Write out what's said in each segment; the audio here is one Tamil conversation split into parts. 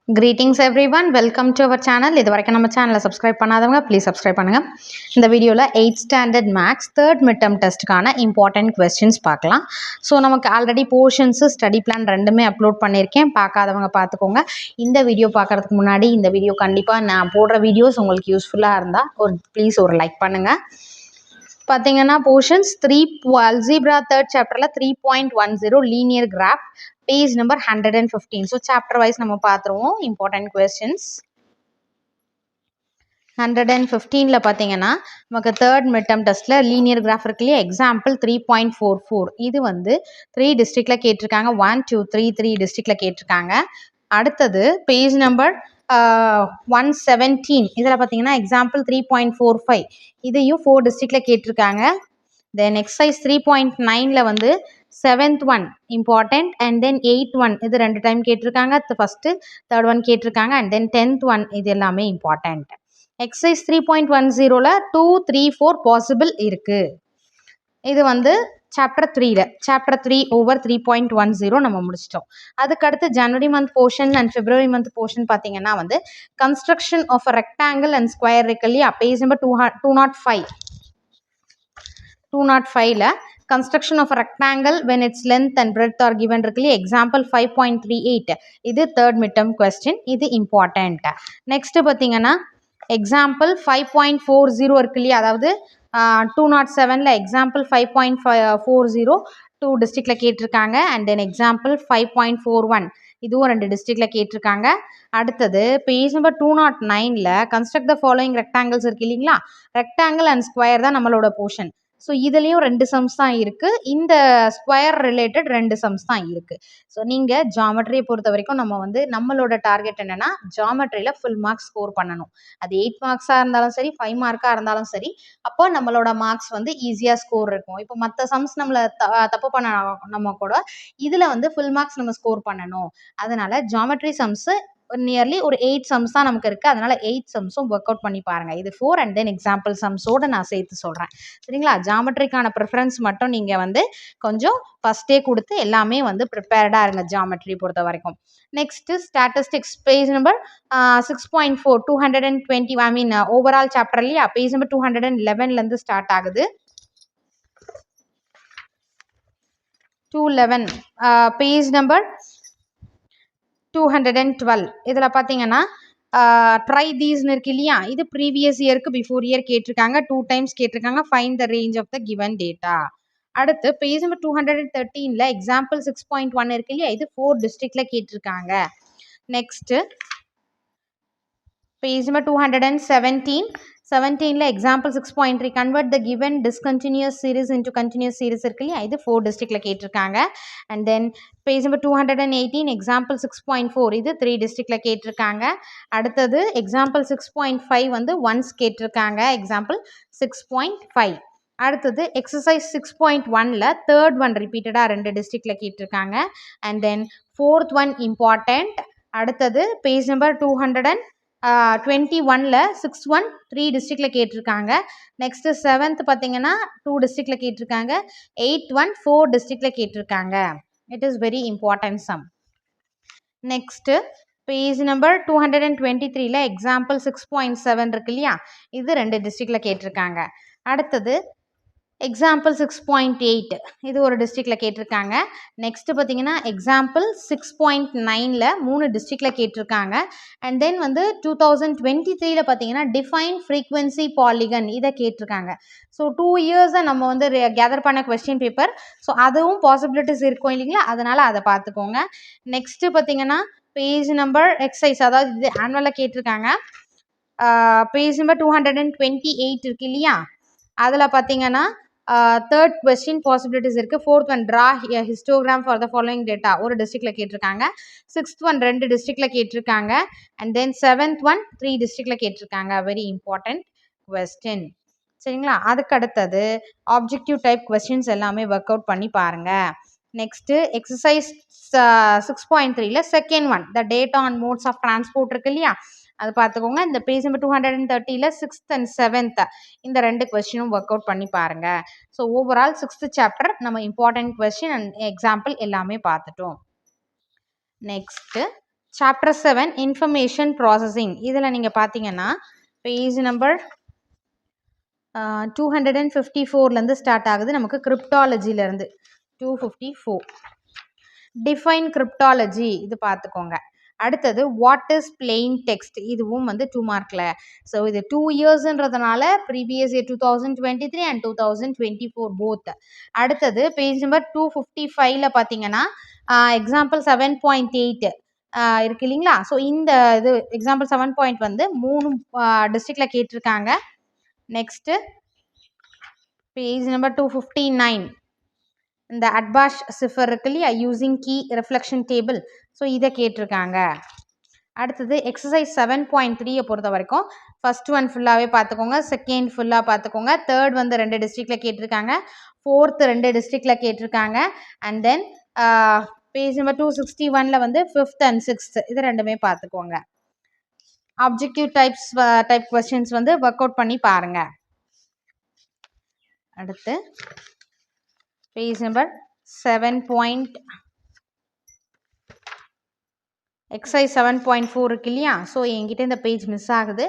Greetings everyone, welcome to our channel. இது வரைக்கும் நம்ம சேனலை சப்ஸ்கிரைப் பண்ணாதவங்க ப்ளீஸ் சப்ஸ்கிரைப் பண்ணுங்க. இந்த வீடியோவில் 8th standard maths third midterm டெஸ்ட்டுக்கான இம்பார்ட்டன்ட் கொஸ்டின்ஸ் பார்க்கலாம். ஸோ நமக்கு ஆல்ரெடி போர்ஷன்ஸு ஸ்டடி பிளான் ரெண்டுமே அப்லோட் பண்ணியிருக்கேன். பார்க்காதவங்க பார்த்துக்கோங்க. இந்த வீடியோ பார்க்குறதுக்கு முன்னாடி இந்த வீடியோ கண்டிப்பாக நான் போடுற வீடியோஸ் உங்களுக்கு யூஸ்ஃபுல்லாக இருந்தால் ப்ளீஸ் ஒரு லைக் பண்ணுங்கள். பார்த்தீங்கன்னா போர்ஷன்ஸ் 3 அல்ஜீப்ரா தேர்ட் சாப்டரில் 3.10 linear graph page number 115. So chapter wise நம்ம பார்த்துருவோம். இம்பார்ட்டன்ட் கொஸ்டின்ஸ் 115ல் பார்த்தீங்கன்னா நமக்கு தேர்ட் மிட்டம் டெஸ்ட்டில் லீனியர் கிராஃப் இருக்கு இல்லையா, எக்ஸாம்பிள் 3.44. இது வந்து 3 டிஸ்ட்ரிக்டில் கேட்டிருக்காங்க. 1 2 3 டிஸ்ட்ரிக்டில் கேட்டிருக்காங்க. அடுத்தது பேஜ் நம்பர் 117. இதில் பார்த்தீங்கன்னா எக்ஸாம்பிள் 3.45 இதையும் 4 டிஸ்ட்ரிக்டில் கேட்டிருக்காங்க. தென் எக்ஸசைஸ் 3.9ல் வந்து 7th one important and then 8th one இது 2 டைம் கேட்டிருக்காங்க. ஃபஸ்ட்டு தேர்ட் ஒன் கேட்டிருக்காங்க அண்ட் தென் 10th ஒன் இது எல்லாமே இம்பார்ட்டன்ட். எக்ஸசைஸ் 3.10ல் 2 3 4 பாசிபிள் இருக்குது. இது வந்து சாப்டர் 3 ஓவர் 3.10 நம்ம முடிச்சிட்டோம். அதுக்கடுத்து ஜனவரி மந்த் போர்ஷன் அண்ட் பிப்ரவரி மந்த் போர்ஷன் பார்த்தீங்கன்னா வந்து construction of a rectangle and square இருக்கு இல்லையா, பேஜ் நம்பர் 205ல construction of a rectangle when its length and breadth are given இருக்கு இல்லையா, எக்ஸாம்பிள் 5.38. இது தேர்ட் மிட்டம் கொஸ்டின், இது இம்பார்ட்டன்ட். நெக்ஸ்ட் பார்த்தீங்கன்னா எக்ஸாம்பிள் 5.40 இருக்கு இல்லையா, அதாவது 207ல் எக்ஸாம்பிள் 5.40 2 டிஸ்ட்ரிக்டில் கேட்டிருக்காங்க. அண்ட் தென் எக்ஸாம்பிள் 5.41 இதுவும் 2 டிஸ்ட்ரிக்டில் கேட்டிருக்காங்க. அடுத்தது பேஜ் நம்பர் 209ல் கன்ஸ்ட்ரக்ட் த ஃபாலோயிங் ரெக்டாங்கிள்ஸ் இருக்கு இல்லைங்களா, ரெக்டாங்கிள் அண்ட் ஸ்கொயர் தான் நம்மளோட போர்ஷன். ஸோ இதுலேயும் 2 சம்ஸ் தான் இருக்குது. இந்த ஸ்கொயர் ரிலேட்டட் 2 சம்ஸ் தான் இருக்குது. ஸோ நீங்கள் ஜாமெட்ரியை பொறுத்த வரைக்கும் நம்ம வந்து நம்மளோட டார்கெட் என்னென்னா ஜாமெட்ரியில் ஃபுல் மார்க்ஸ் ஸ்கோர் பண்ணணும். அது 8 மார்க்ஸாக இருந்தாலும் சரி 5 மார்க்காக இருந்தாலும் சரி, அப்போ நம்மளோட மார்க்ஸ் வந்து ஈஸியாக ஸ்கோர் இருக்கும். இப்போ மற்ற சம்ஸ் நம்மளை தப்பு பண்ண நம்ம கூட இதில் வந்து ஃபுல் மார்க்ஸ் நம்ம ஸ்கோர் பண்ணணும். அதனால் ஜாமெட்ரி சம்ஸு நியர்லி ஒரு 8 சம்ஸ் தான் நமக்கு இருக்குது. அதனால் 8 சம்ஸும் ஒர்க் அவுட் பண்ணி பாருங்கள். இது 4 அண்ட் தென் எக்ஸாம்பிள் சம்ஸோடு நான் சேர்த்து சொல்கிறேன். சரிங்களா, ஜாமெட்ரிக்கான ப்ரிஃபரன்ஸ் மட்டும் நீங்கள் வந்து கொஞ்சம் ஃபஸ்ட்டே கொடுத்து எல்லாமே வந்து ப்ரிப்பேர்டாக இருங்க ஜாமெட்ரி பொறுத்த வரைக்கும். நெக்ஸ்ட்டு ஸ்டாட்டிஸ்டிக்ஸ் பேஜ் நம்பர் 6.4 220 ஐ மீன் ஓவரால் சாப்டர் இல்லையா, பேஜ் நம்பர் 211லேருந்து ஸ்டார்ட் ஆகுது. 211 பேஜ் நம்பர் 212. இதில் பார்த்தீங்கன்னா ட்ரை தீஸ்னு இருக்கு இல்லையா, இது ப்ரீவியஸ் இயருக்கு பிஃபோர் இயர் கேட்டிருக்காங்க. 2 டைம்ஸ் கேட்டிருக்காங்க. Find the range of the given data. அடுத்து பேஜ் நம்பர் 213ல் எக்ஸாம்பிள் 6.1 இருக்கு இல்லையா, இது 4 டிஸ்ட்ரிக்டில் கேட்டிருக்காங்க. நெக்ஸ்ட்டு பேஜ் நம்பர் 217ல் example 6.3 convert the given discontinuous series into continuous series இருக்கு இல்லையா, இது 4 டிஸ்ட்ரிக்டில் கேட்டிருக்காங்க. And then page number 218 example 6.4 இது 3 டிஸ்ட்ரிக்டில் கேட்டிருக்காங்க. அடுத்தது எக்ஸாம்பிள் 6.5 வந்து ஒன்ஸ் கேட்டிருக்காங்க, எக்ஸாம்பிள் 6.5. அடுத்தது எக்ஸசைஸ் 6.1ல் தேர்ட் ஒன் ரிப்பீட்டடாக 2 டிஸ்ட்ரிக்டில் கேட்டிருக்காங்க. And then 4th one important. அடுத்தது பேஜ் நம்பர் 221ல் 6th ஒன் 3 டிஸ்ட்ரிக்டில் கேட்டிருக்காங்க. நெக்ஸ்ட்டு 7th பார்த்தீங்கன்னா 2 டிஸ்ட்ரிக்டில் கேட்டிருக்காங்க. 8th ஒன் 4 டிஸ்ட்ரிக்டில் கேட்டிருக்காங்க. It is very important sum. Next page number 223ல் எக்ஸாம்பிள் 6.7 இருக்கு இல்லையா, இது 2 டிஸ்ட்ரிக்டில் கேட்டிருக்காங்க. அடுத்தது எக்ஸாம்பிள் 6.8 இது ஒரு டிஸ்ட்ரிக்டில் கேட்டிருக்காங்க. நெக்ஸ்ட்டு பார்த்தீங்கன்னா எக்ஸாம்பிள் 6.9ல் 3 டிஸ்ட்ரிக்டில் கேட்டிருக்காங்க. அண்ட் தென் வந்து 2023ல் பார்த்தீங்கன்னா டிஃபைன் ஃப்ரீக்வன்சி பாலிகன் இதை கேட்டிருக்காங்க. ஸோ 2 இயர்ஸை நம்ம வந்து கேதர் பண்ண கொஸ்டின் பேப்பர். ஸோ அதுவும் பாசிபிலிட்டிஸ் இருக்கும் இல்லைங்களா, அதனால் அதை பார்த்துக்கோங்க. நெக்ஸ்ட்டு பார்த்தீங்கன்னா பேஜ் நம்பர் எக்ஸசைஸ், அதாவது இது ஆனுவலாக கேட்டிருக்காங்க. பேஜ் நம்பர் 228 இருக்கு இல்லையா, அதில் பார்த்தீங்கன்னா தேர்ட் கொஸ்டின் பாசிபிலிட்டிஸ் இருக்குது. 4th one draw histogram for the following data ஒரு டிஸ்ட்ரிக்டில் கேட்டிருக்காங்க. 6th ஒன் 2 டிஸ்ட்ரிக்டில் கேட்டிருக்காங்க. அண்ட் தென் 7th ஒன் 3 டிஸ்ட்ரிக்டில் கேட்டிருக்காங்க. Very important question. சரிங்களா, அதுக்கு அடுத்தது ஆப்ஜெக்டிவ் டைப் கொஸ்டின்ஸ் எல்லாமே ஒர்க் அவுட் பண்ணி பாருங்கள். நெக்ஸ்ட்டு எக்ஸசைஸ் 6.3ல் second one the data on modes of transport இருக்கு இல்லையா, அது பார்த்துக்கோங்க. இந்த page number 230ல் 6th and 7th இந்த 2 கொஸ்டினும் ஒர்க் அவுட் பண்ணி பாருங்கள். ஸோ ஓவரால் 6th சாப்டர் நம்ம இம்பார்ட்டன்ட் கொஸ்டின் அண்ட் எக்ஸாம்பிள் எல்லாமே பார்த்துட்டோம். Next chapter 7 information processing. இதில் நீங்கள் பார்த்தீங்கன்னா பேஜ் நம்பர் 254லேருந்து ஸ்டார்ட் ஆகுது. நமக்கு கிரிப்டாலஜிலேருந்து 254 டிஃபைன் கிரிப்டாலஜி இது பார்த்துக்கோங்க. அடுத்தது வாட் இஸ் பிளெயின் டெக்ஸ்ட், இதுவும் வந்து 2 மார்க்கில். ஸோ இது 2 இயர்ஸ்ன்றதுனால ப்ரீவியஸ் இயர் 2023 அண்ட் 2024 போத். அடுத்தது பேஜ் நம்பர் 255ல் பார்த்தீங்கன்னா எக்ஸாம்பிள் 7.8 இருக்கு இல்லைங்களா. ஸோ இந்த இது எக்ஸாம்பிள் 7 வந்து 3 டிஸ்ட்ரிக்டில் கேட்டிருக்காங்க. நெக்ஸ்ட்டு பேஜ் நம்பர் 259 இந்த அட்பாஷ் சிஃபர் இருக்கு இல்லையா, using key reflection table. So இதை கேட்டிருக்காங்க. அடுத்தது எக்ஸசைஸ் 7.3 பொறுத்த வரைக்கும் ஃபர்ஸ்ட் ஒன் ஃபுல்லாகவே பார்த்துக்கோங்க, செகண்ட் ஃபுல்லாக பார்த்துக்கோங்க, தேர்ட் வந்து 2 டிஸ்ட்ரிக்டில் கேட்டிருக்காங்க, ஃபோர்த் 2 டிஸ்ட்ரிக்டில் கேட்டிருக்காங்க. அண்ட் தென் பேஜ் நம்பர் 261ல் வந்து 5th அண்ட் 6th இது ரெண்டுமே பார்த்துக்கோங்க. ஆப்ஜெக்டிவ் டைப் கொஸ்டின்ஸ் வந்து ஒர்க் அவுட் பண்ணி பாருங்கள். அடுத்து பேஜ் நம்பர் 7. எக்ஸசைஸ் 7.4 இருக்கு இல்லையா. ஸோ என்கிட்ட இந்த பேஜ் மிஸ் ஆகுது.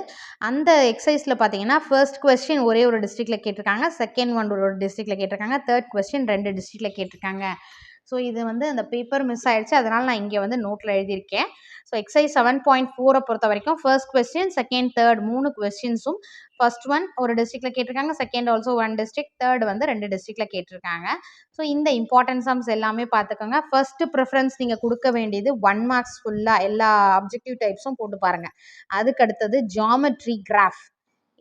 அந்த எக்ஸசைஸில் பார்த்தீங்கன்னா ஃபர்ஸ்ட் கொஸ்டின் ஒரே ஒரு டிஸ்ட்ரிக்டில் கேட்டிருக்காங்க, செகண்ட் ஒன் ஒரு டிஸ்ட்ரிக்டில் கேட்டிருக்காங்க, தேர்ட் கொஸ்டின் 2 டிஸ்ட்ரிக்டில் கேட்டிருக்காங்க. ஸோ இது வந்து அந்த பேப்பர் மிஸ் ஆகிடுச்சு, அதனால் நான் இங்கே வந்து நோட்டில் எழுதியிருக்கேன். ஸோ எக்ஸசைஸ் 7.4 பொறுத்த வரைக்கும் ஃபர்ஸ்ட் கொஸ்டின், செகண்ட், தேர்ட் 3 கொஸ்டின்ஸும் ஃபர்ஸ்ட் ஒன் ஒரு டிஸ்ட்ரிக்டில் கேட்டிருக்காங்க, செகண்ட் ஆல்சோ 1 டிஸ்ட்ரிக்ட், தேர்ட் வந்து 2 டிஸ்ட்ரிக்டில் கேட்டிருக்காங்க. ஸோ இந்த இம்பார்ட்டன்ட் சம்ஸ் எல்லாமே பார்த்துக்கோங்க. ஃபர்ஸ்ட் ப்ரிஃபரன்ஸ் நீங்கள் கொடுக்க வேண்டியது 1 மார்க்ஸ் ஃபுல்லாக எல்லா ஆப்ஜெக்டிவ் டைப்ஸும் போட்டு பாருங்கள். அதுக்கு அடுத்தது ஜியாமெட்ரி கிராஃப்,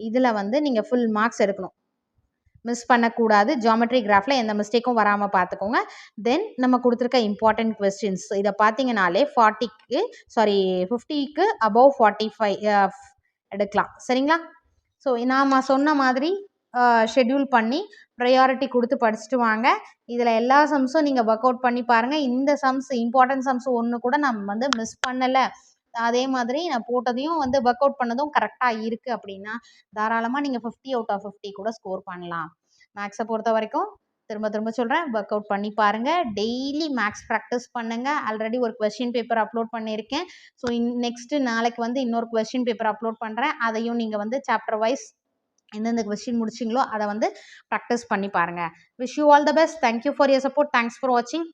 இதில் வந்து நீங்கள் ஃபுல் மார்க்ஸ் எடுக்கணும், மிஸ் பண்ணக்கூடாது. ஜியாமெட்ரி கிராஃபில் எந்த மிஸ்டேக்கும் வராமல் பார்த்துக்கோங்க. தென் நம்ம கொடுத்துருக்க இம்பார்ட்டன்ட் கொஸ்டின்ஸ் இதை பார்த்தீங்கனாலே 50க்கு அபவ் 45 எடுக்கலாம். சரிங்களா. ஸோ நாம் சொன்ன மாதிரி ஷெட்யூல் பண்ணி ப்ரையாரிட்டி கொடுத்து படிச்சுட்டு வாங்க. இதில் எல்லா சம்ஸும் நீங்கள் ஒர்க் அவுட் பண்ணி பாருங்கள். இந்த சம்ஸ் இம்பார்ட்டன்ட் சம்ஸ் ஒன்று கூட நம்ம வந்து மிஸ் பண்ணலை, அதே மாதிரி நான் போட்டதையும் வந்து ஒர்க் அவுட் பண்ணதும் கரெக்டாக இருக்குது அப்படின்னா தாராளமாக நீங்கள் 50 out of 50 கூட ஸ்கோர் பண்ணலாம். மேக்ஸை பொறுத்த வரைக்கும் திரும்ப திரும்ப சொல்கிறேன், ஒர்க் அவுட் பண்ணி பாருங்கள், டெய்லி மேக்ஸ் ப்ராக்டிஸ் பண்ணுங்கள். ஆல்ரெடி ஒரு கொஸ்டின் பேப்பர் அப்லோட் பண்ணியிருக்கேன். ஸோ நெக்ஸ்ட்டு நாளைக்கு வந்து இன்னொரு கொஸ்டின் பேப்பர் அப்லோட் பண்ணுறேன். அதையும் நீங்கள் வந்து சாப்டர் வைஸ் எந்தெந்த கொஸ்டின் முடிச்சிங்களோ அதை வந்து ப்ராக்டிஸ் பண்ணி பாருங்கள். Wish you all the best. Thank you for your support. Thanks for வாட்சிங்.